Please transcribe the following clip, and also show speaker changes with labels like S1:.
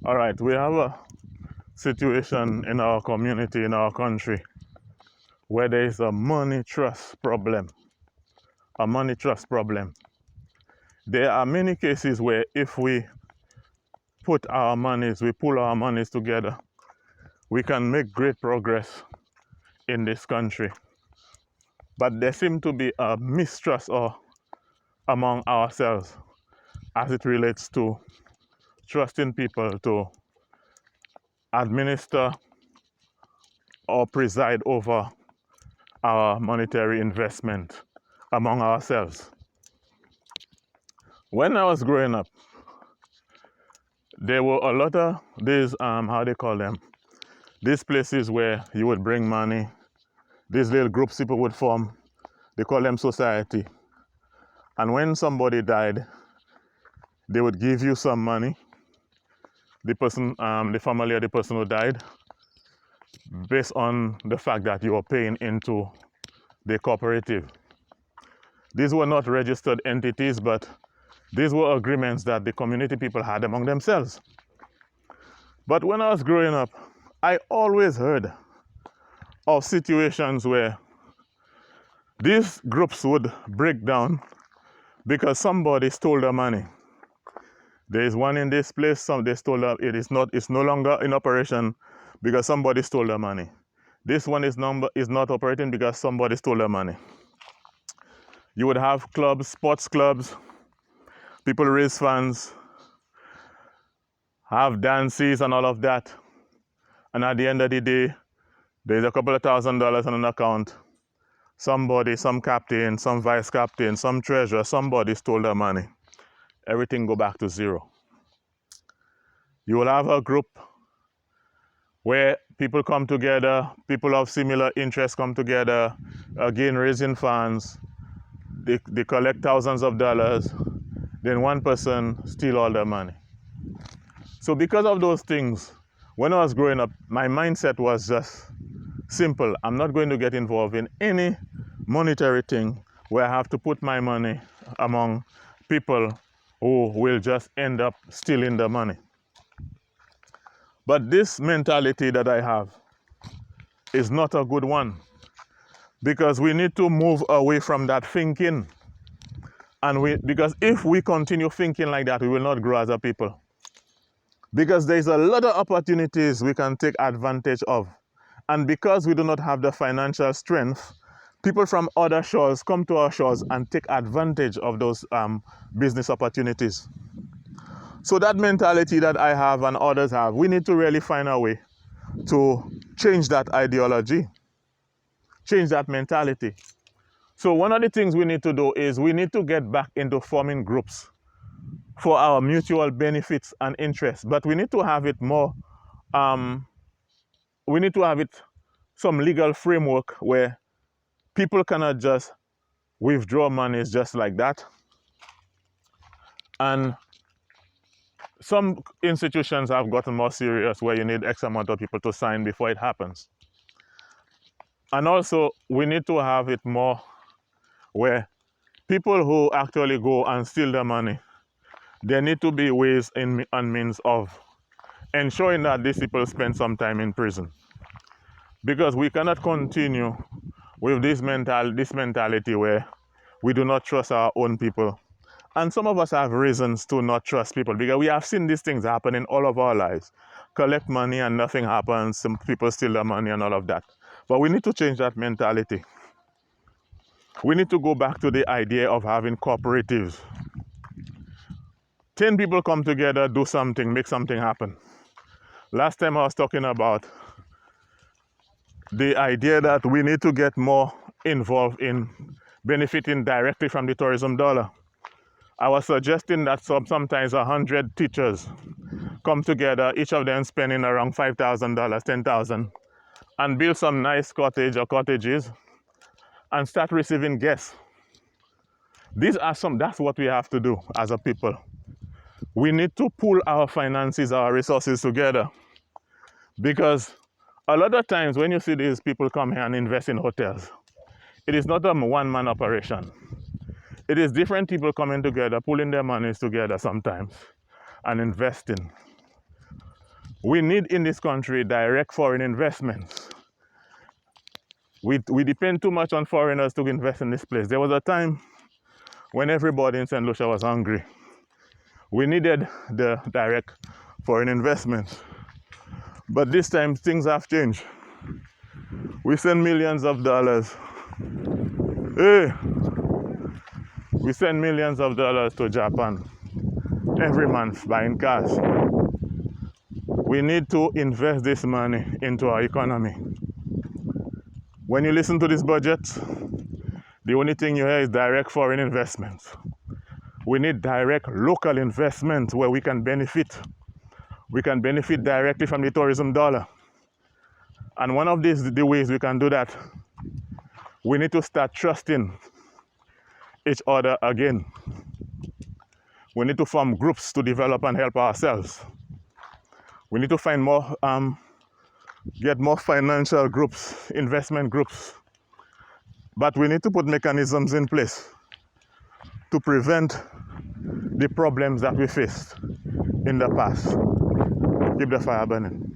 S1: All right, we have a situation in our community, in our country, where there is a money trust problem. A money trust problem. There are many cases where if we we pull our monies together, we can make great progress in this country. But there seems to be a mistrust or among ourselves as it relates to trusting people to administer or preside over our monetary investment among ourselves. When I was growing up, there were a lot of these, how they call them, these places where you would bring money, these little groups people would form, they call them society. And when somebody died, they would give you some money, the person, the family of the person who died, based on the fact that you were paying into the cooperative. These were not registered entities, but these were agreements that the community people had among themselves. But when I was growing up, I always heard of situations where these groups would break down because somebody stole their money. There is one in this place, they stole it's no longer in operation because somebody stole their money. This one is not operating because somebody stole their money. You would have clubs, sports clubs, people raise funds, have dances and all of that. And at the end of the day, there's a couple of $1,000 on an account. Somebody, some captain, some vice captain, some treasurer, somebody stole their money. Everything go back to zero. You will have a group where people come together, people of similar interests come together, again raising funds. They collect thousands of dollars, then one person steal all their money. So because of those things, when I was growing up, my mindset was just simple. I'm not going to get involved in any monetary thing where I have to put my money among people who will just end up stealing the money. But this mentality that I have is not a good one, because we need to move away from that thinking. Because if we continue thinking like that, we will not grow as a people. Because there's a lot of opportunities we can take advantage of. And because we do not have the financial strength, people from other shores come to our shores and take advantage of those business opportunities. So that mentality that I have and others have, we need to really find a way to change that ideology, change that mentality. So one of the things we need to do is we need to get back into forming groups for our mutual benefits and interests. But we need to have it more, we need to have it some legal framework where people cannot just withdraw monies just like that. And some institutions have gotten more serious where you need X amount of people to sign before it happens. And also, we need to have it more where people who actually go and steal the money, there need to be ways and means of ensuring that these people spend some time in prison. Because we cannot continue with this mentality where we do not trust our own people. And some of us have reasons to not trust people because we have seen these things happen in all of our lives. Collect money and nothing happens, some people steal the money and all of that. But we need to change that mentality. We need to go back to the idea of having cooperatives. 10 people come together, do something, make something happen. Last time I was talking about the idea that we need to get more involved in benefiting directly from the tourism dollar. I was suggesting that sometimes 100 teachers come together, each of them spending around $5,000, $10,000, and build some nice cottage or cottages and start receiving guests. That's what we have to do as a people. We need to pool our finances, our resources together. Because a lot of times when you see these people come here and invest in hotels, it is not a one-man operation. It is different people coming together, pulling their monies together sometimes and investing. We need in this country direct foreign investments. We depend too much on foreigners to invest in this place. There was a time when everybody in St. Lucia was hungry. We needed the direct foreign investments. But this time things have changed. We send millions of dollars. Hey, we send millions of dollars to Japan every month buying cars. We need to invest this money into our economy. When you listen to this budget, the only thing you hear is direct foreign investments. We need direct local investment where we can benefit. We can benefit directly from the tourism dollar. And one of the ways we can do that, we need to start trusting each other again. We need to form groups to develop and help ourselves. We need to find more, get more financial groups, investment groups. But we need to put mechanisms in place to prevent the problems that we faced in the past. Keep the fire burning.